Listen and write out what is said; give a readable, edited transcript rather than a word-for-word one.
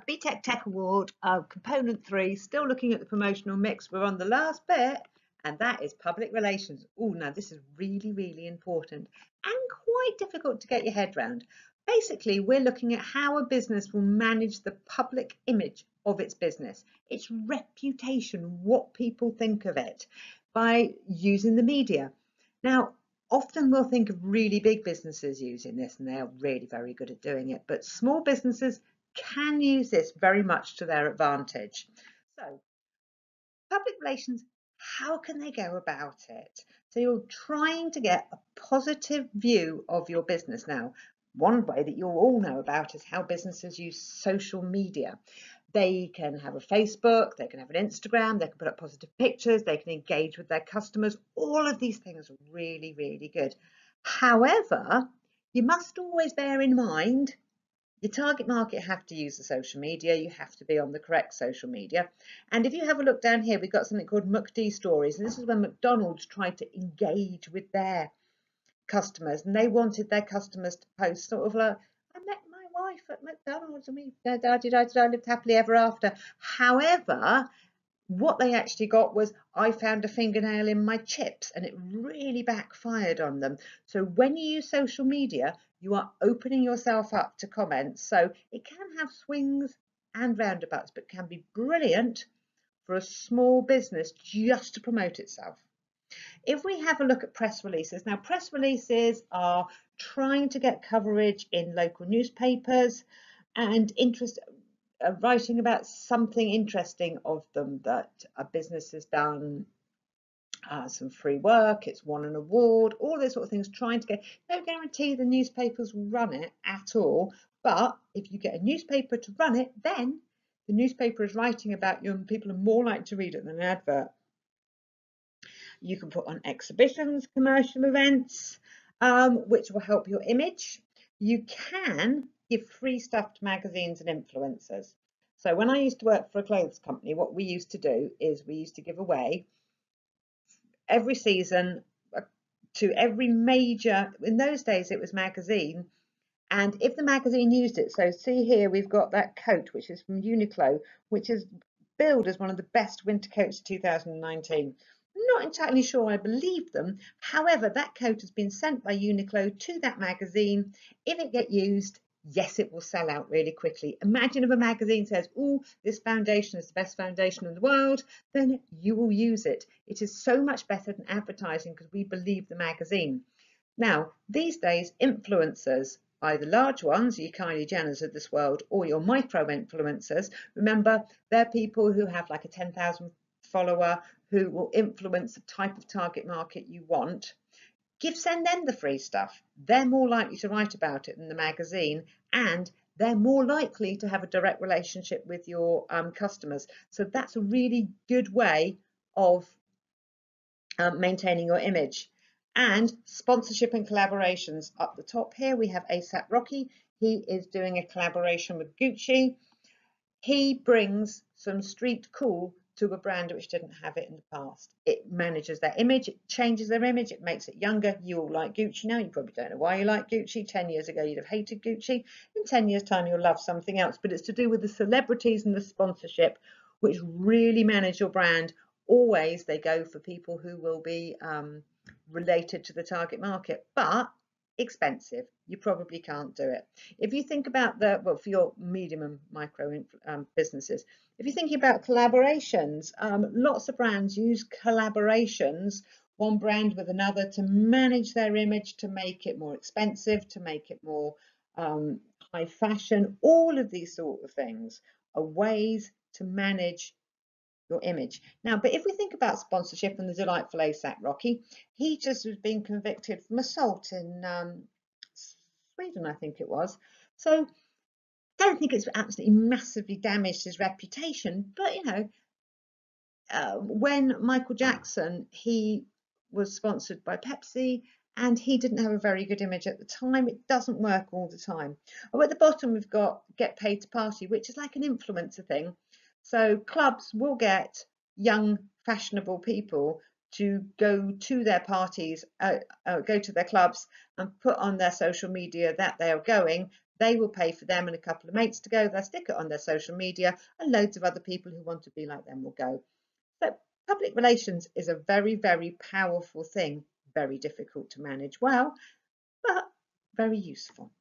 Btec Tech Award, component 3, still looking at the promotional mix. We're on the last bit, and that is public relations. Oh, now this is really, really important and quite difficult to get your head around. Basically, we're looking at how a business will manage the public image of its business, its reputation, what people think of it, by using the media. Now, often we'll think of really big businesses using this, and they're really very good at doing it, but small businesses can use this very much to their advantage. So, public relations, how can they go about it? So you're trying to get a positive view of your business. Now, one way that you'll all know about is how businesses use social media. They can have a Facebook, they can have an Instagram, they can put up positive pictures, they can engage with their customers. All of these things are really, really good. However, you must always bear in mind your target market have to use the social media. You have to be on the correct social media. And if you have a look down here, we've got something called McD Stories. And this is when McDonald's tried to engage with their customers. And they wanted their customers to post sort of like, I met my wife at McDonald's and we lived happily ever after. However, what they actually got was, I found a fingernail in my chips, and it really backfired on them. So when you use social media, you are opening yourself up to comments. So it can have swings and roundabouts, but can be brilliant for a small business just to promote itself. If we have a look at press releases, now press releases are trying to get coverage in local newspapers and writing about something interesting of them, that a business has done some free work, it's won an award, all those sort of things, trying to get, no guarantee the newspapers will run it at all, but if you get a newspaper to run it, then the newspaper is writing about you and people are more likely to read it than an advert. You can put on exhibitions, commercial events, which will help your image. You can give free stuff to magazines and influencers. So when I used to work for a clothes company, what we used to do is we used to give away every season to every major, in those days it was magazine, and if the magazine used it, so see here we've got that coat which is from Uniqlo, which is billed as one of the best winter coats of 2019. I'm not entirely sure I believe them. However, that coat has been sent by Uniqlo to that magazine. If it gets used, yes, it will sell out really quickly. Imagine if a magazine says, oh, this foundation is the best foundation in the world, then you will use it. It is so much better than advertising because we believe the magazine. Now, these days, influencers, either large ones, your Kylie Jenners of this world, or your micro influencers, remember, they're people who have like a 10,000 follower who will influence the type of target market you want. Send them the free stuff. They're more likely to write about it than the magazine, and they're more likely to have a direct relationship with your customers. So that's a really good way of maintaining your image. And sponsorship and collaborations. Up the top here we have ASAP Rocky. He is doing a collaboration with Gucci. He brings some street cool to a brand which didn't have it in the past. It manages their image, it changes their image, it makes it younger. You all like Gucci now. You probably don't know why you like Gucci. 10 years ago you'd have hated Gucci. In 10 years time you'll love something else. But it's to do with the celebrities and the sponsorship which really manage your brand. Always they go for people who will be related to the target market, but expensive. You probably can't do it. If you think about well, for your medium and micro businesses, if you're thinking about collaborations, lots of brands use collaborations, one brand with another, to manage their image, to make it more expensive, to make it more high fashion. All of these sort of things are ways to manage your image. Now, but if we think about sponsorship and the delightful ASAP Rocky, he just was being convicted from assault in Sweden, I think it was. So I don't think it's absolutely massively damaged his reputation, but you know, when Michael Jackson, he was sponsored by Pepsi and he didn't have a very good image at the time. It doesn't work all the time. Oh, at the bottom we've got get paid to party, which is like an influencer thing. So clubs will get young, fashionable people to go to their parties, go to their clubs and put on their social media that they are going. They will pay for them and a couple of mates to go. They'll stick it on their social media, and loads of other people who want to be like them will go. So public relations is a very, very powerful thing, very difficult to manage well, but very useful.